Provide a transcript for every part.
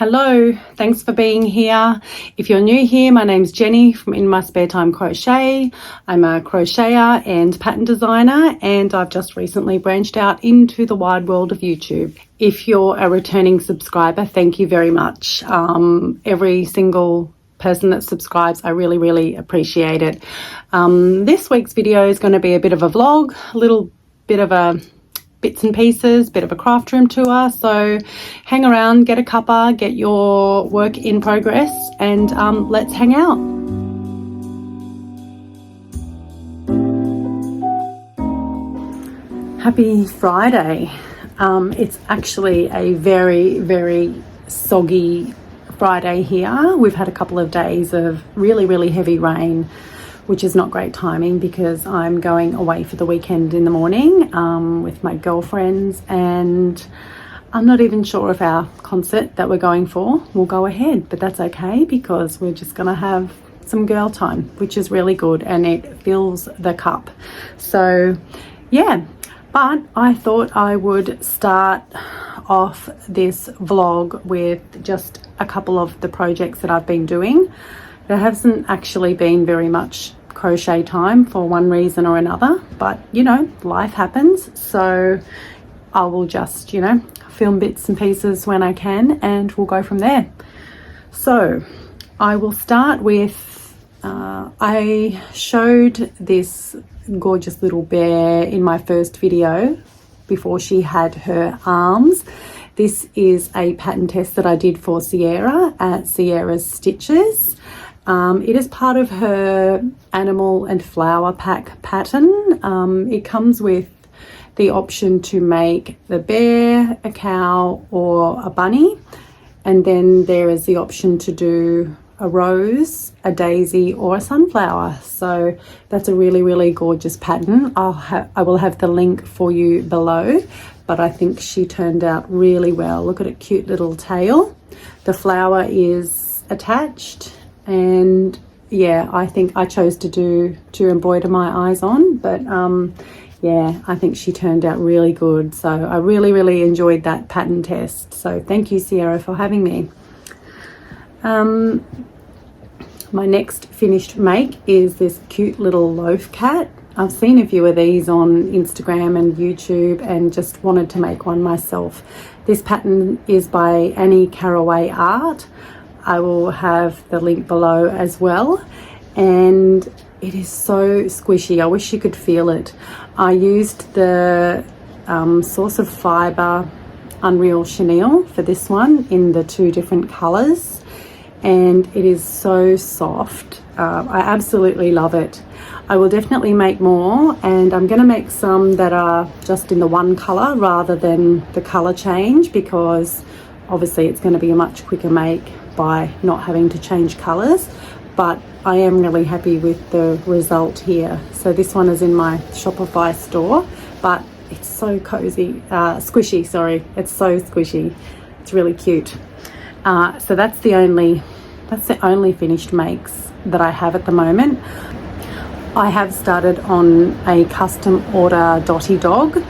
Hello, thanks for being here. If you're new here, my name's Jenny from In My Spare Time Crochet. I'm a crocheter and pattern designer, and I've just recently branched out into the wide world of YouTube. If you're a returning subscriber, thank you very much. Every single person that subscribes, I really appreciate it. This week's video is going to be a bit of a vlog, a little bit of a bits and pieces, bit of a craft room tour. So hang around, get a cuppa, get your work in progress, and let's hang out. Happy Friday. It's actually a very soggy Friday here. We've had a couple of days of really heavy rain, which is not great timing because I'm going away for the weekend in the morning with my girlfriends, and I'm not even sure if our concert that we're going for will go ahead, but that's okay because we're just going to have some girl time, which is really good, and it fills the cup. So yeah, but I thought I would start off this vlog with just a couple of the projects that I've been doing. There hasn't actually been very much crochet time for one reason or another, but you know, life happens. So I will just, you know, film bits and pieces when I can, and we'll go from there. So I will start with, I showed this gorgeous little bear in my first video before she had her arms. This is a pattern test that I did for Sierra at Sierra's Stitches. It is part of her animal and flower pack pattern. It comes with the option to make the bear, a cow, or a bunny, and then there is the option to do a rose, a daisy, or a sunflower. So that's a really gorgeous pattern. I will have the link for you below, but I think she turned out really well. Look at a cute little tail. The flower is attached. And yeah, I think I chose to embroider my eyes on, but yeah, I think she turned out really good. So I really enjoyed that pattern test. So thank you, Sierra, for having me. My next finished make is this cute little loaf cat. I've seen a few of these on Instagram and YouTube and just wanted to make one myself. This pattern is by Annie Caraway Art. I will have the link below as well, and it is so squishy. I wish you could feel it. I used the Source of Fibre Unreal Chenille for this one in the 2 different colours, and it is so soft. I absolutely love it. I will definitely make more, and I'm going to make some that are just in the one colour rather than the colour change, because obviously it's going to be a much quicker make by not having to change colours. But I am really happy with the result here. So this one is in my Shopify store, but it's so cozy, squishy, sorry. It's so squishy. It's really cute. So that's the only finished makes that I have at the moment. I have started on a custom order Dotty dog,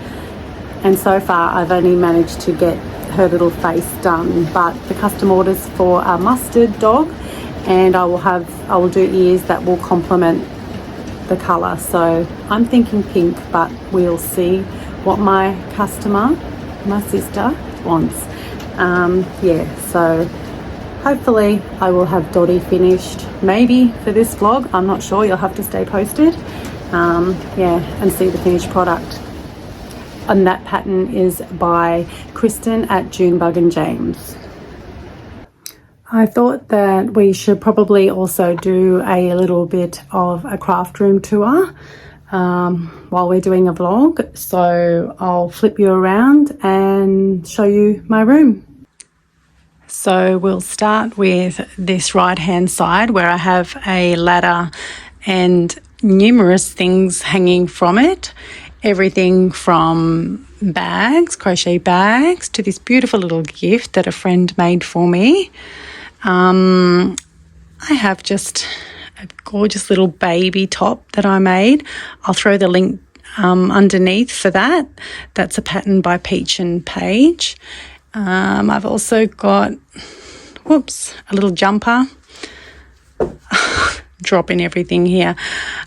and so far I've only managed to get her little face done, but the custom orders for a mustard dog, and I will do ears that will complement the colour. So I'm thinking pink, but we'll see what my sister wants. Yeah, so hopefully I will have Dotty finished maybe for this vlog. I'm not sure, you'll have to stay posted. Yeah, and see the finished product. And that pattern is by Kristen at Junebug and James. I thought that we should probably also do a little bit of a craft room tour while we're doing a vlog. So I'll flip you around and show you my room. So we'll start with this right hand side where I have a ladder and numerous things hanging from it. Everything from bags, crochet bags, to this beautiful little gift that a friend made for me. I have just a gorgeous little baby top that I made. I'll throw the link underneath for that. That's a pattern by Peach and Paige. I've also got whoops, a little jumper. Dropping everything here.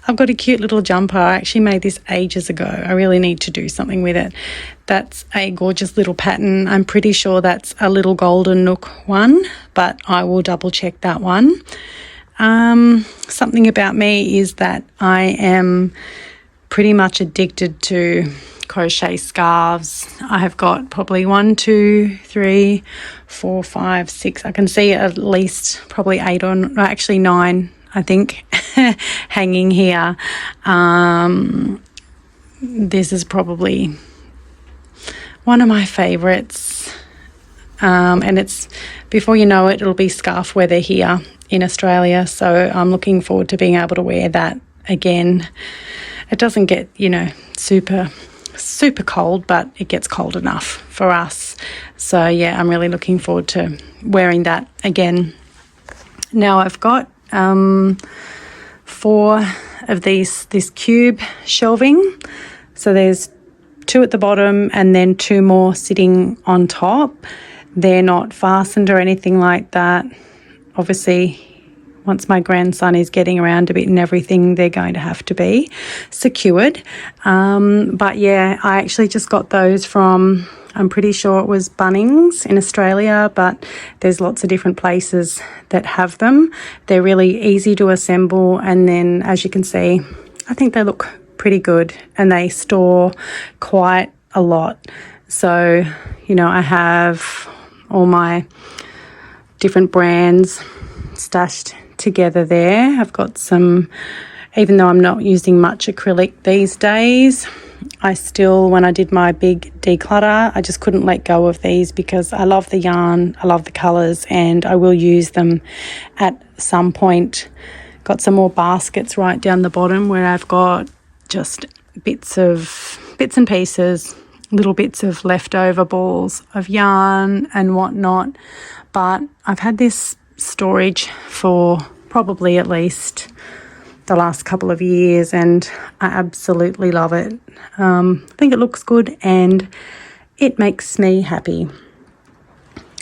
I've got a cute little jumper. I actually made this ages ago. I really need to do something with it. That's a gorgeous little pattern. I'm pretty sure that's a little golden Nook one, but I will double check that one. Something about me is that I am pretty much addicted to crochet scarves. I have got probably 1, 2, 3, 4, 5, 6. I can see at least probably 8 or actually 9, I think, hanging here. This is probably one of my favorites. And it's, before you know it, it'll be scarf weather here in Australia. So I'm looking forward to being able to wear that again. It doesn't get, super cold, but it gets cold enough for us. So yeah, I'm really looking forward to wearing that again. Now I've got 4 of this cube shelving. So there's 2 at the bottom and then 2 more sitting on top. They're not fastened or anything like that. Obviously, once my grandson is getting around a bit and everything, they're going to have to be secured. But yeah, I actually just got those from, I'm pretty sure it was Bunnings in Australia, but there's lots of different places that have them. They're really easy to assemble, and then as you can see, I think they look pretty good and they store quite a lot. So, I have all my different brands stashed together there. I've got some, even though I'm not using much acrylic these days, I still, when I did my big declutter, I just couldn't let go of these because I love the yarn, I love the colours, and I will use them at some point. Got some more baskets right down the bottom where I've got just bits and pieces, little bits of leftover balls of yarn and whatnot. But I've had this storage for probably at least the last couple of years, and I absolutely love it. I think it looks good and it makes me happy.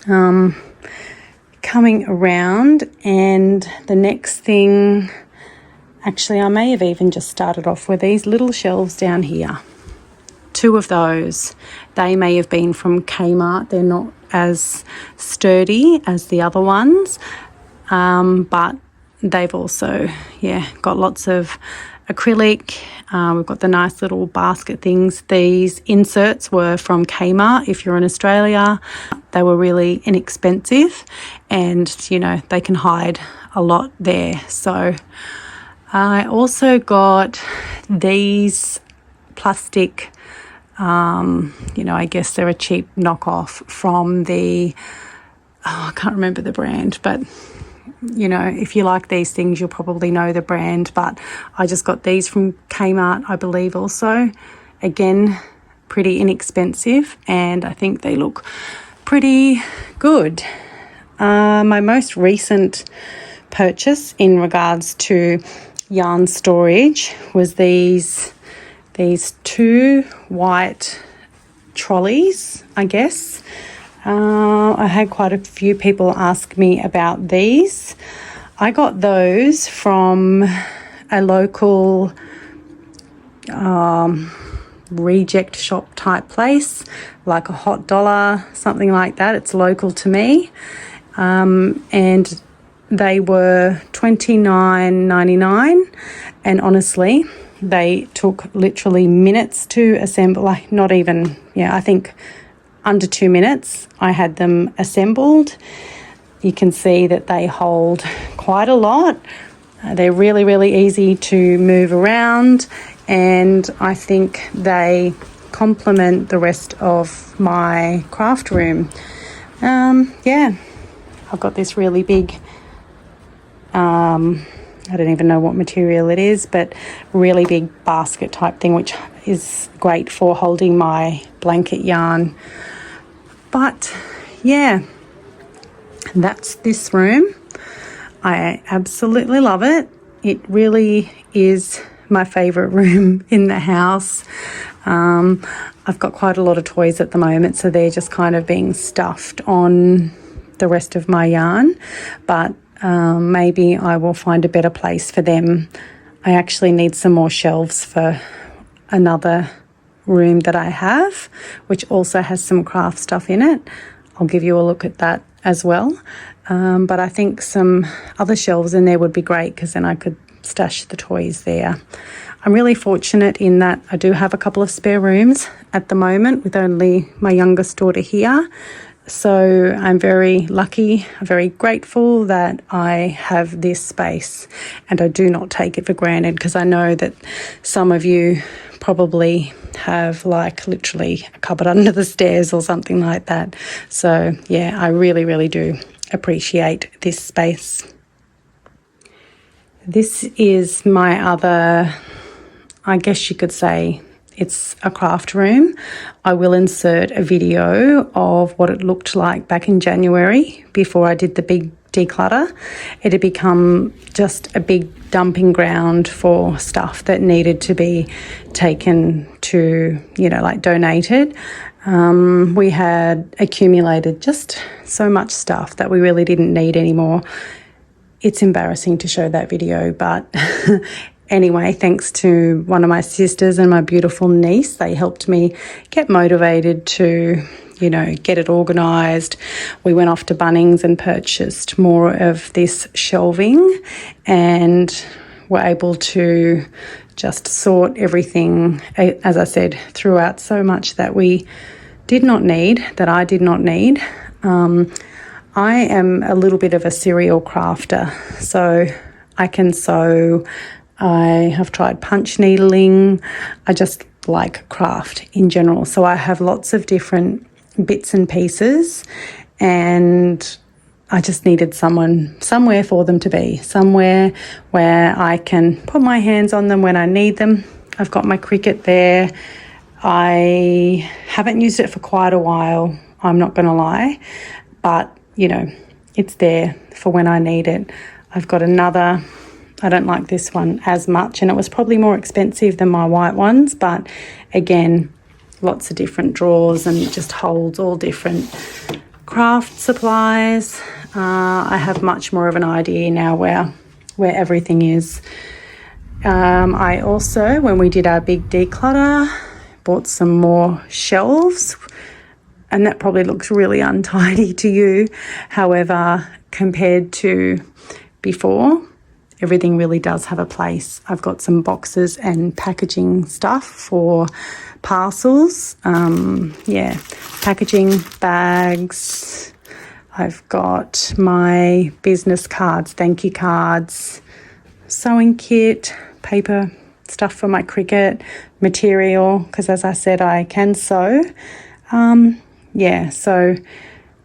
Coming around, and the next thing, actually I may have even just started off with these little shelves down here. 2 of those. They may have been from Kmart. They're not as sturdy as the other ones, but they've also, got lots of acrylic. We've got the nice little basket things. These inserts were from Kmart. If you're in Australia, they were really inexpensive, and they can hide a lot there. So I also got these plastic, I guess they're a cheap knockoff from the, I can't remember the brand, but if you like these things, you'll probably know the brand. But I just got these from Kmart, I believe also. Again, pretty inexpensive, and I think they look pretty good. My most recent purchase in regards to yarn storage was these 2 white trolleys, I guess. I had quite a few people ask me about these. I got those from a local reject shop type place, like a Hot Dollar, something like that. It's local to me. And they were $29.99, and honestly, they took literally minutes to assemble, like not even, I think under 2 minutes I had them assembled. You can see that they hold quite a lot. They're really, really easy to move around, and I think they complement the rest of my craft room. I've got this really big, I don't even know what material it is, but really big basket type thing, which is great for holding my blanket yarn. But yeah, that's this room. I absolutely love it. It really is my favourite room in the house. I've got quite a lot of toys at the moment, so they're just kind of being stuffed on the rest of my yarn, but maybe I will find a better place for them. I actually need some more shelves for another room that I have, which also has some craft stuff in it. I'll give you a look at that as well. But I think some other shelves in there would be great, because then I could stash the toys there. I'm really fortunate in that I do have a couple of spare rooms at the moment with only my youngest daughter here. So I'm very lucky, very grateful that I have this space, and I do not take it for granted, because I know that some of you probably have like literally a cupboard under the stairs or something like that. So yeah, I really, really do appreciate this space. This is my other, I guess you could say, it's a craft room. I will insert a video of what it looked like back in January before I did the big declutter. It had become just a big dumping ground for stuff that needed to be taken to, like donated. We had accumulated just so much stuff that we really didn't need anymore. It's embarrassing to show that video, but anyway, thanks to one of my sisters and my beautiful niece, they helped me get motivated to, get it organised. We went off to Bunnings and purchased more of this shelving, and were able to just sort everything, as I said, throughout so much that we did not need, that I did not need. I am a little bit of a serial crafter, so I can sew. I have tried punch needling. I just like craft in general. So I have lots of different bits and pieces, and I just needed somewhere for them to be, somewhere where I can put my hands on them when I need them. I've got my Cricut there. I haven't used it for quite a while, I'm not going to lie, but it's there for when I need it. I've got another, I don't like this one as much, and it was probably more expensive than my white ones, but again, lots of different drawers, and it just holds all different craft supplies. I have much more of an idea now where everything is. I also, when we did our big declutter, bought some more shelves, and that probably looks really untidy to you. However, compared to before, everything really does have a place. I've got some boxes and packaging stuff for parcels. Packaging bags. I've got my business cards, thank you cards, sewing kit, paper stuff for my Cricut, material, because as I said, I can sew. So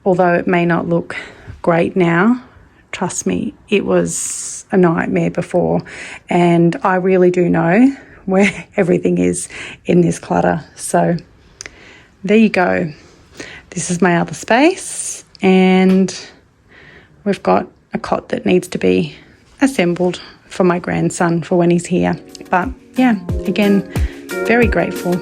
although it may not look great now, trust me, it was a nightmare before, and I really do know where everything is in this clutter. So there you go. This is my other space, and we've got a cot that needs to be assembled for my grandson for when he's here. But yeah, again, very grateful.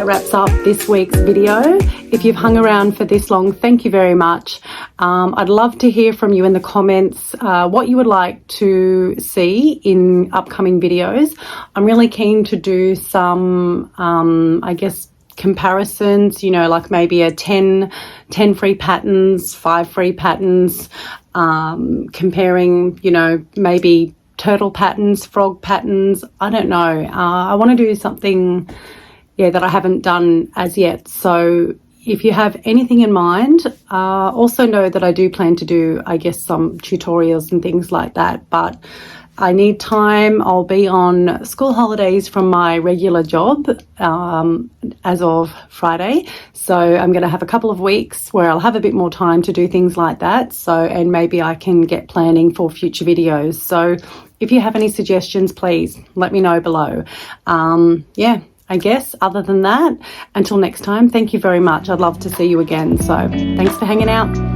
that wraps up this week's video. If you've hung around for this long, thank you very much. I'd love to hear from you in the comments what you would like to see in upcoming videos. I'm really keen to do some, I guess, comparisons, you know, like maybe a 10 free patterns, 5 free patterns, comparing, you know, maybe turtle patterns, frog patterns. I don't know. I want to do something, yeah, that I haven't done as yet. So if you have anything in mind, also know that I do plan to do, I guess, some tutorials and things like that, but I need time. I'll be on school holidays from my regular job as of Friday. So I'm going to have a couple of weeks where I'll have a bit more time to do things like that. So, and maybe I can get planning for future videos. So if you have any suggestions, please let me know below. Yeah, I guess other than that, until next time, thank you very much. I'd love to see you again. So thanks for hanging out.